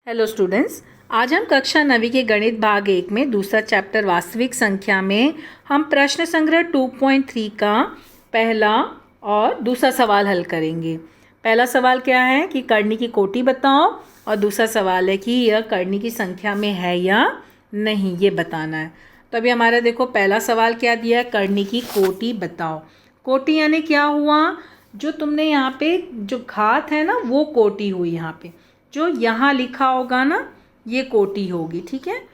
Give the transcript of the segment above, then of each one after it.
Hello students, आज हम कक्षा 9वीं के गणित भाग 1 में दूसरा चैप्टर वास्तविक संख्या में हम प्रश्न संग्रह 2.3 का पहला और दूसरा सवाल हल करेंगे। पहला सवाल क्या है कि कर्णी की कोटि बताओ और दूसरा सवाल है कि यह कर्णी की संख्या में है या नहीं, ये बताना है। तो अभी हमारा देखो पहला सवाल क्या दिया है, कर्णी की कोटि बताओ। कोटि यानी क्या हुआ, जो तुमने यहाँ पे जो घात है ना वो कोटि हुई, यहाँ पे जो यहाँ लिखा होगा ना ये कोटि होगी, ठीक है।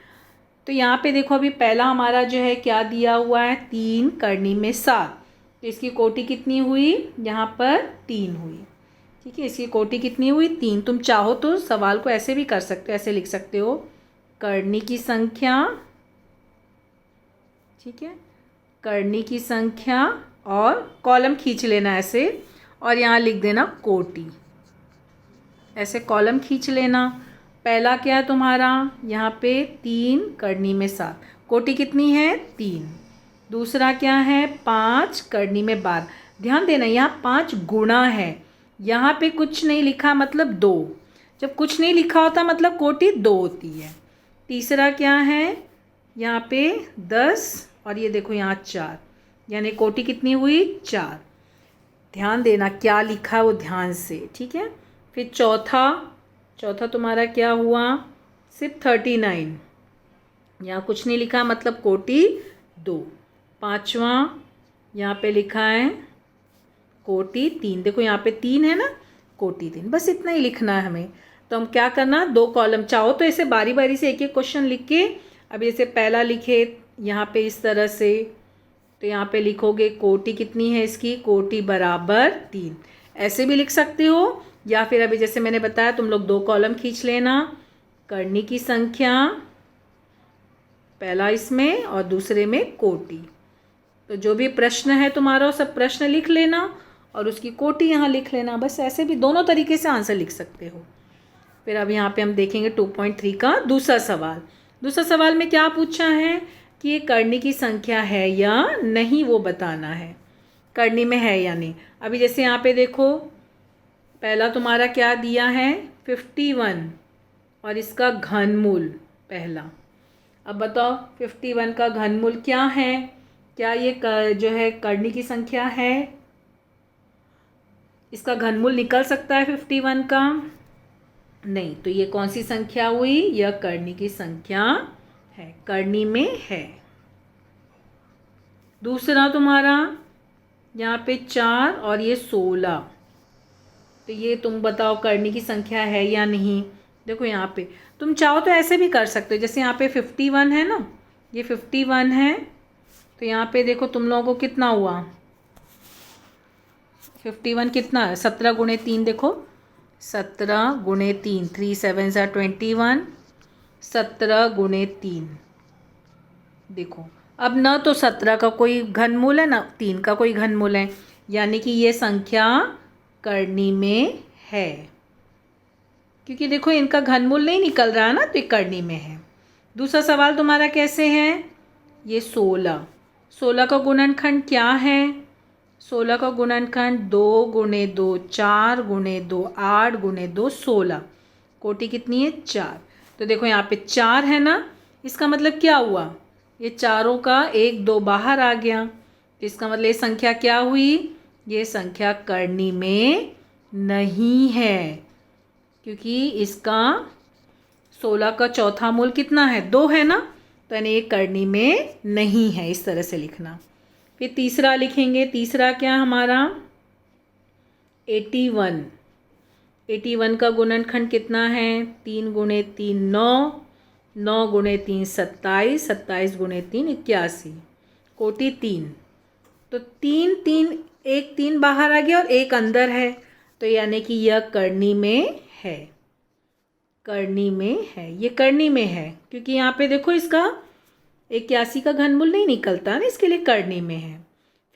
तो यहाँ पे देखो अभी पहला हमारा जो है क्या दिया हुआ है, 3 कर्णी में 7, तो इसकी कोटि कितनी हुई, यहाँ पर 3 हुई, ठीक है। इसकी कोटि कितनी हुई, 3। तुम चाहो तो सवाल को ऐसे भी कर सकते हो, ऐसे लिख सकते हो कर्णी की संख्या, ठीक है, कर्णी की संख्या और कॉलम खींच लेना ऐसे और यहाँ लिख देना कोटि, ऐसे कॉलम खींच लेना। पहला क्या है तुम्हारा, यहाँ पे 3 कर्णी में 7, कोटि कितनी है 3। दूसरा क्या है 5 कर्णी में 12। ध्यान देना यहाँ 5 गुणा है, यहाँ पे कुछ नहीं लिखा मतलब 2। जब कुछ नहीं लिखा होता मतलब कोटि 2 होती है। तीसरा क्या है यहाँ पे 10 और ये देखो यहाँ 4, यानी कोटि कितनी हुई 4। ध्यान देना क्या लिखा है वो ध्यान से, ठीक है। फिर चौथा तुम्हारा क्या हुआ, सिर्फ 39, यहाँ कुछ नहीं लिखा मतलब कोटि 2। पांचवा यहाँ पे लिखा है कोटि 3, देखो यहाँ पे 3 है ना, कोटि 3, बस इतना ही लिखना है हमें। तो हम क्या करना, 2 कॉलम, चाहो तो ऐसे बारी बारी से एक एक क्वेश्चन लिख के, अब जैसे पहला लिखे यहाँ पे इस तरह से, तो यहाँ पे लिखोगे कोटि कितनी है इसकी, कोटि बराबर 3, ऐसे भी लिख सकते हो। या फिर अभी जैसे मैंने बताया तुम लोग 2 कॉलम खींच लेना, कर्णी की संख्या पहला इसमें और दूसरे में कोटि। तो जो भी प्रश्न है तुम्हारा सब प्रश्न लिख लेना और उसकी कोटि यहाँ लिख लेना, बस ऐसे भी दोनों तरीके से आंसर लिख सकते हो। फिर अब यहाँ पे हम देखेंगे 2.3 का दूसरा सवाल। दूसरा सवाल में क्या पूछा है कि ये कर्णी की संख्या है या नहीं वो बताना है, कर्णी में है या नहीं। अभी जैसे यहाँ पे देखो पहला तुम्हारा क्या दिया है 51 और इसका घनमूल पहला। अब बताओ 51 का घनमूल क्या है, क्या ये जो है कर्णी की संख्या है, इसका घनमूल निकल सकता है 51 का, नहीं। तो ये कौन सी संख्या हुई, यह कर्णी की संख्या है, कर्णी में है। दूसरा तुम्हारा यहाँ पे 4 और ये 16, तो ये तुम बताओ कर्णी की संख्या है या नहीं। देखो यहाँ पे तुम चाहो तो ऐसे भी कर सकते हो, जैसे यहाँ पे 51 है ना, ये 51 है, तो यहाँ पे देखो तुम लोगों को कितना हुआ, 51 कितना है, 17 गुणे 3, देखो 17 गुणे 3, 3 7 सा 21, 17 गुणे 3। देखो अब न तो 17 का कोई घनमूल है ना 3 का कोई घनमूल है, यानी कि ये संख्या कर्णी में है, क्योंकि देखो इनका घनमूल नहीं निकल रहा ना, तो ये कर्णी में है। दूसरा सवाल तुम्हारा कैसे है, ये 16 का गुणनखंड क्या है, 16 का गुणनखंड 2 गुणे 2 4 गुणे 2 8 गुणे 2 16, कोटि कितनी है 4। तो देखो यहाँ पे 4 है ना, इसका मतलब क्या हुआ, ये चारों का 1 2 बाहर आ गया, तो इसका मतलब ये संख्या क्या हुई, ये संख्या कर्णी में नहीं है, क्योंकि इसका 16 का चौथा मूल कितना है 2 है ना, तो यानी ये कर्णी में नहीं है, इस तरह से लिखना। फिर तीसरा लिखेंगे, तीसरा क्या हमारा 81 का गुणनखंड कितना है, 3 गुणे 3 9, 9 गुणे 3 27, 27 गुणे 3 81, कोटि 3। तो 3 एक 3 बाहर आ गया और एक अंदर है, तो यानी कि यह कर्णी में है, कर्णी में है, ये कर्णी में है, क्योंकि यहाँ पे देखो इसका 81 का घनमूल नहीं निकलता ना, इसके लिए कर्णी में है।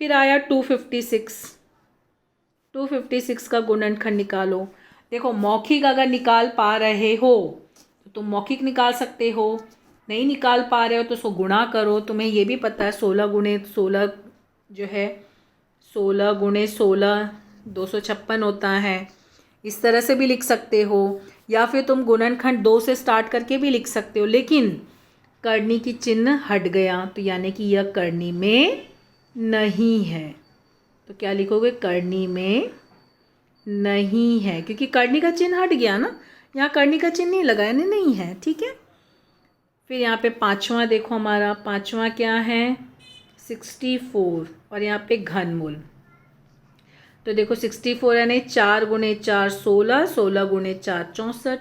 फिर आया 256 का गुणनखंड निकालो। देखो मौखिक अगर निकाल पा रहे हो तो तुम मौखिक निकाल सकते हो, नहीं निकाल पा रहे हो तो उसको गुणा करो। तुम्हें ये भी पता है 16 गुणे 16 जो है 16 गुणे 16 256 होता है, इस तरह से भी लिख सकते हो। या फिर तुम गुणनखंड 2 से स्टार्ट करके भी लिख सकते हो, लेकिन करनी की चिन्ह हट गया तो यानी कि यह करनी में नहीं है। तो क्या लिखोगे? करनी में नहीं है, क्योंकि करनी का चिन्ह हट गया ना, यहाँ करनी का चिन्ह नहीं लगा यानी नहीं है। ठीक है, फिर यहाँ पे पांचवा देखो, हमारा पांचवा क्या है? 64 और यहाँ पे घनमूल। तो देखो 64 यानी 4 गुणे 4 16, 16 गुणे 4 64।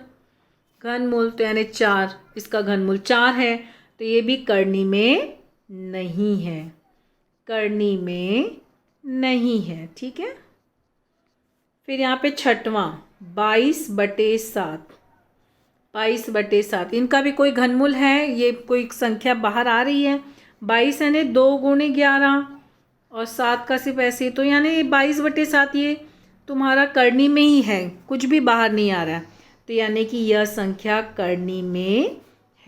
घनमूल तो यानी 4, इसका घनमूल 4 है, तो ये भी करनी में नहीं है, करनी में नहीं है। ठीक है, फिर यहाँ पे छठवां 22/7, 22/7 इनका भी कोई घनमूल है, ये कोई संख्या बाहर आ रही है। 22 यानी 2 गुणे 11 और 7 का सिर्फ ऐसे, तो यानी 22/7 ये तुम्हारा करनी में ही है, कुछ भी बाहर नहीं आ रहा है, तो यानी कि यह संख्या करनी में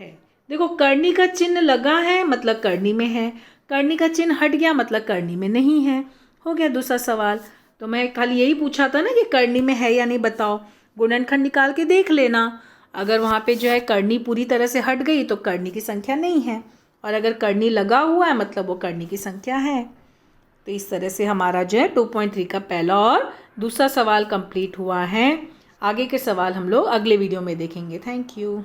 है। देखो करनी का चिन्ह लगा है मतलब करनी में है, करनी का चिन्ह हट गया मतलब करनी में नहीं है। हो गया दूसरा सवाल। तो मैं खाली यही पूछा था ना कि करनी में है या नहीं बताओ, गुणनखंड निकाल के देख लेना। अगर वहाँ पे जो है करनी पूरी तरह से हट गई तो करनी की संख्या नहीं है, और अगर करनी लगा हुआ है मतलब वो करनी की संख्या है। तो इस तरह से हमारा जो है 2.3 का पहला और दूसरा सवाल कंप्लीट हुआ है। आगे के सवाल हम लोग अगले वीडियो में देखेंगे। Thank you.